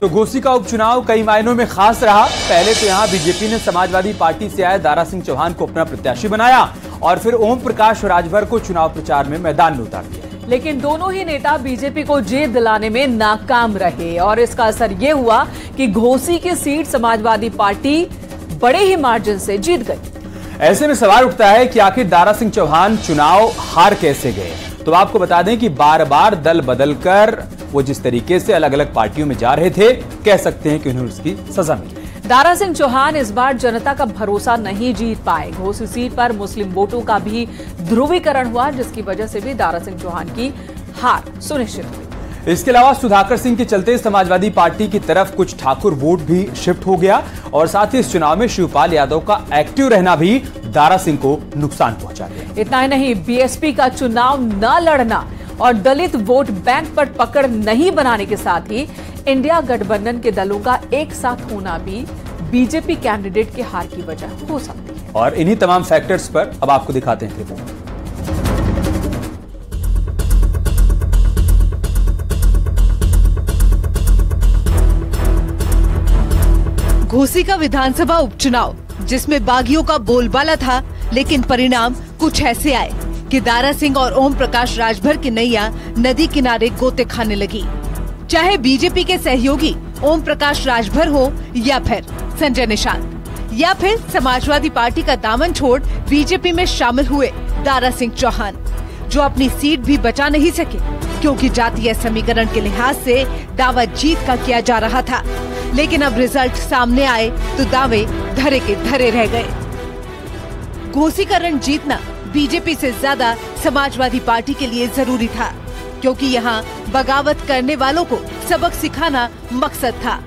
तो घोसी का उपचुनाव कई मायनों में खास रहा। पहले तो यहां बीजेपी ने समाजवादी पार्टी से आए दारा सिंह चौहान को अपना प्रत्याशी बनाया और फिर ओम प्रकाश राजभर को चुनाव प्रचार में मैदान में उतार दिया। लेकिन दोनों ही नेता बीजेपी को जीत दिलाने में नाकाम रहे और इसका असर ये हुआ कि घोसी की सीट समाजवादी पार्टी बड़े ही मार्जिन से जीत गई। ऐसे में सवाल उठता है कि आखिर दारा सिंह चौहान चुनाव हार कैसे गए। तो आपको बता दें कि बार बार दल बदलकर वो जिस तरीके से अलग अलग पार्टियों में जा रहे थे, कह सकते हैं कि उन्हें उसकी सजा मिली। दारा सिंह चौहान इस बार जनता का भरोसा नहीं जीत पाए। घोसी सीट पर मुस्लिम वोटों का भी ध्रुवीकरण हुआ, जिसकी वजह से भी दारा सिंह चौहान की हार सुनिश्चित हुई। इसके अलावा सुधाकर सिंह के चलते समाजवादी पार्टी की तरफ कुछ ठाकुर वोट भी शिफ्ट हो गया और साथ ही इस चुनाव में शिवपाल यादव का एक्टिव रहना भी दारा सिंह को नुकसान पहुंचा गया। इतना ही नहीं, बीएसपी का चुनाव न लड़ना और दलित वोट बैंक पर पकड़ नहीं बनाने के साथ ही इंडिया गठबंधन के दलों का एक साथ होना भी बीजेपी कैंडिडेट के हार की वजह हो सकती है। और इन्हीं तमाम फैक्टर्स पर अब आपको दिखाते हैं रिपोर्ट। घोसी का विधानसभा उपचुनाव जिसमें बागियों का बोलबाला था, लेकिन परिणाम कुछ ऐसे आए कि दारा सिंह और ओम प्रकाश राजभर की नैया नदी किनारे गोते खाने लगी। चाहे बीजेपी के सहयोगी ओम प्रकाश राजभर हो या फिर संजय निषाद या फिर समाजवादी पार्टी का दामन छोड़ बीजेपी में शामिल हुए दारा सिंह चौहान, जो अपनी सीट भी बचा नहीं सके क्योंकि जातीय समीकरण के लिहाज से दावा जीत का किया जा रहा था। लेकिन अब रिजल्ट सामने आए तो दावे धरे के धरे रह गए। घोसी का रण जीतना बीजेपी से ज्यादा समाजवादी पार्टी के लिए जरूरी था, क्योंकि यहाँ बगावत करने वालों को सबक सिखाना मकसद था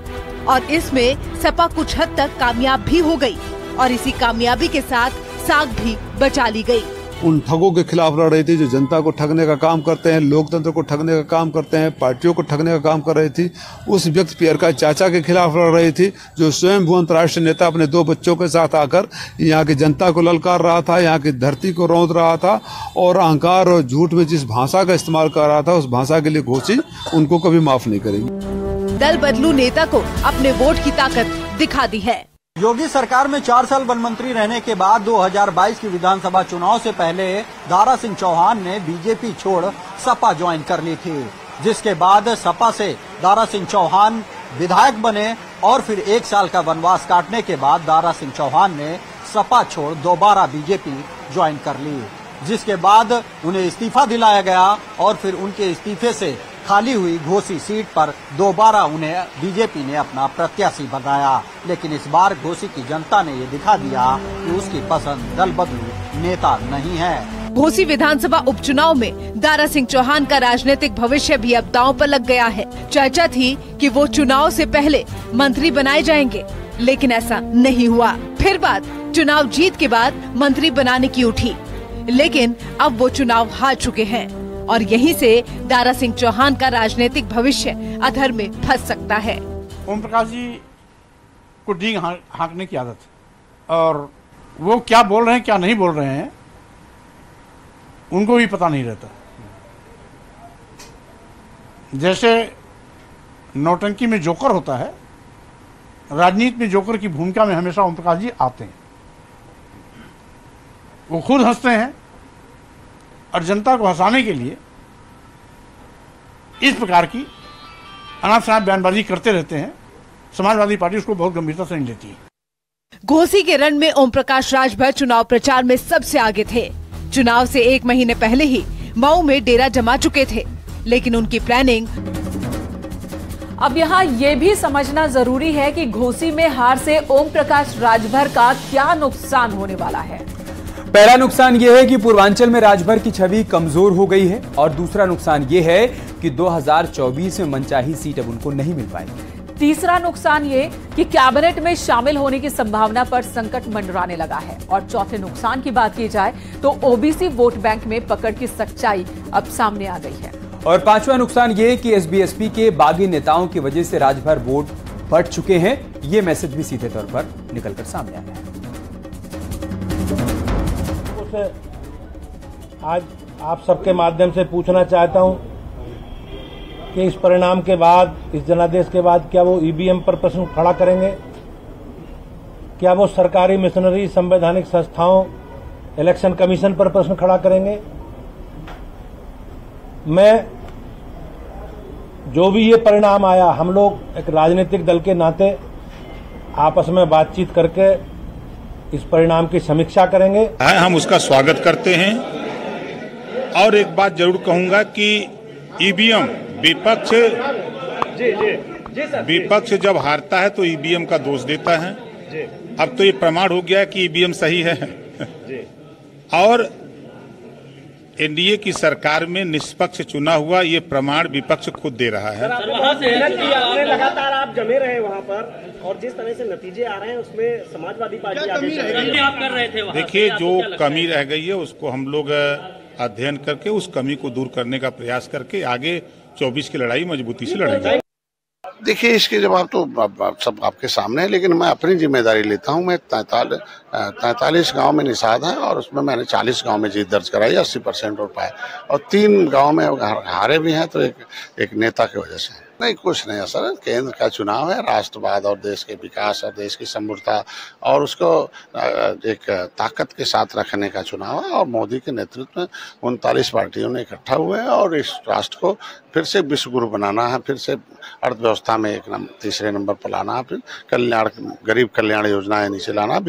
और इसमें सपा कुछ हद तक कामयाब भी हो गई और इसी कामयाबी के साथ साख भी बचा ली गई। उन ठगों के खिलाफ लड़ रही थी जो जनता को ठगने का काम करते हैं, लोकतंत्र को ठगने का काम करते हैं, पार्टियों को ठगने का काम कर रही थी। उस व्यक्ति पियर का चाचा के खिलाफ लड़ रही थी जो स्वयं अंतर्राष्ट्रीय नेता अपने 2 बच्चों के साथ आकर यहाँ की जनता को ललकार रहा था, यहाँ की धरती को रौंद रहा था और अहंकार और झूठ में जिस भाषा का इस्तेमाल कर रहा था, उस भाषा के लिए घोसी उनको कभी माफ नहीं करेगी। दल बदलू नेता को अपने वोट की ताकत दिखा दी है। योगी सरकार में 4 साल वन मंत्री रहने के बाद 2022 की विधानसभा चुनाव से पहले दारा सिंह चौहान ने बीजेपी छोड़ सपा ज्वाइन कर ली थी, जिसके बाद सपा से दारा सिंह चौहान विधायक बने और फिर 1 साल का वनवास काटने के बाद दारा सिंह चौहान ने सपा छोड़ दोबारा बीजेपी ज्वाइन कर ली, जिसके बाद उन्हें इस्तीफा दिलाया गया और फिर उनके इस्तीफे से खाली हुई घोसी सीट पर दोबारा उन्हें बीजेपी ने अपना प्रत्याशी बनाया। लेकिन इस बार घोसी की जनता ने ये दिखा दिया कि उसकी पसंद दल बदलू नेता नहीं है। घोसी विधानसभा उपचुनाव में दारा सिंह चौहान का राजनीतिक भविष्य भी अब दांव पर लग गया है। चर्चा थी कि वो चुनाव से पहले मंत्री बनाए जाएंगे, लेकिन ऐसा नहीं हुआ। फिर बात चुनाव जीत के बाद मंत्री बनाने की उठी, लेकिन अब वो चुनाव हार चुके हैं और यहीं से दारा सिंह चौहान का राजनीतिक भविष्य अधर में फंस सकता है। ओम प्रकाश जी को डींग हाँकने की आदत है और वो क्या बोल रहे हैं क्या नहीं बोल रहे हैं उनको भी पता नहीं रहता। जैसे नौटंकी में जोकर होता है, राजनीति में जोकर की भूमिका में हमेशा ओम प्रकाश जी आते हैं। वो खुद हंसते हैं और जनता को हंसाने के लिए इस प्रकार की अनाप शनाप बयानबाजी करते रहते हैं। समाजवादी पार्टी उसको बहुत गंभीरता से नहीं लेती है। घोसी के रण में ओम प्रकाश राजभर चुनाव प्रचार में सबसे आगे थे। चुनाव से 1 महीने पहले ही मऊ में डेरा जमा चुके थे, लेकिन उनकी प्लानिंग। अब यहाँ ये भी समझना जरूरी है कि घोसी में हार से ओम प्रकाश राजभर का क्या नुकसान होने वाला है। पहला नुकसान यह है कि पूर्वांचल में राजभर की छवि कमजोर हो गई है और दूसरा नुकसान यह है कि 2024 में मनचाही सीट अब उनको नहीं मिल पाएगी। तीसरा नुकसान ये कि कैबिनेट में शामिल होने की संभावना पर संकट मंडराने लगा है और चौथे नुकसान की बात की जाए तो ओबीसी वोट बैंक में पकड़ की सच्चाई अब सामने आ गई है। और पांचवा नुकसान ये कि एसबीएसपी के बागी नेताओं की वजह से राजभर वोट बढ़ चुके हैं। ये मैसेज भी सीधे तौर पर निकलकर सामने आया है। आज आप सबके माध्यम से पूछना चाहता हूं कि इस परिणाम के बाद, इस जनादेश के बाद क्या वो ईवीएम पर प्रश्न खड़ा करेंगे, क्या वो सरकारी मिशनरी, संवैधानिक संस्थाओं, इलेक्शन कमीशन पर प्रश्न खड़ा करेंगे। मैं जो भी ये परिणाम आया, हम लोग एक राजनीतिक दल के नाते आपस में बातचीत करके इस परिणाम की समीक्षा करेंगे। हम उसका स्वागत करते हैं और एक बात जरूर कहूंगा कि ईवीएम विपक्ष जब हारता है तो ईवीएम का दोष देता है। अब तो ये प्रमाण हो गया कि ईवीएम सही है और एनडीए की सरकार में निष्पक्ष चुना हुआ ये प्रमाण विपक्ष खुद दे रहा है। लगातार आप जमे रहे वहाँ पर और जिस तरह से नतीजे आ रहे हैं उसमें समाजवादी पार्टी आगे आप कर रहे थे। देखिए, जो कमी रह गई है उसको हम लोग अध्ययन करके उस कमी को दूर करने का प्रयास करके आगे 24 की लड़ाई मजबूती से लड़ेंगे। देखिए, इसके जवाब तो सब आपके सामने है, लेकिन मैं अपनी जिम्मेदारी लेता हूं। मैं 43 गांव में निषाद है और उसमें मैंने 40 गांव में जीत दर्ज कराई, 80% वोट पाए और 3 गांव में हारे भी हैं, तो एक नेता की वजह से। नहीं, कुछ नहीं है सर, केंद्र का चुनाव है, राष्ट्रवाद और देश के विकास और देश की समृद्धता और उसको एक ताकत के साथ रखने का चुनाव है और मोदी के नेतृत्व में 39 पार्टियों ने इकट्ठा हुए हैं और इस राष्ट्र को फिर से विश्व गुरु बनाना है, फिर से अर्थव्यवस्था में तीसरे नंबर पर लाना है, फिर कल्याण, गरीब कल्याण योजनाएं नीचे लाना,